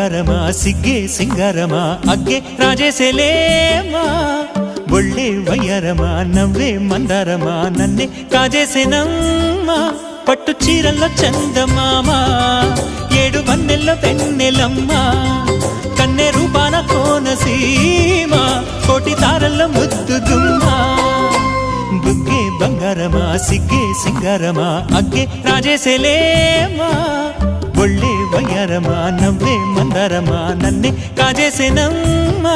బంగారమా సిగ్గే సింగారమా అగ్గే రాజేసేలేమా ఒళ్ళే వయ్యారమా నవ్వే మందారమా నన్నే కాజేసేనమ్మా పట్టు చీరల్లో చందమామా ఏడు వన్నెల్లో వెన్నెలమ్మా కన్నె రూపాన కోనసీమ కోటి తారల్లో ముద్దుదుమ్మా బుగ్గే బంగారమా సిగ్గే సింగారమా అగ్గే రాజేసేలేమా ఒళ్ళే వయ్యారమా నవ్వే మందారమా నన్నే కాజేసేనమ్మా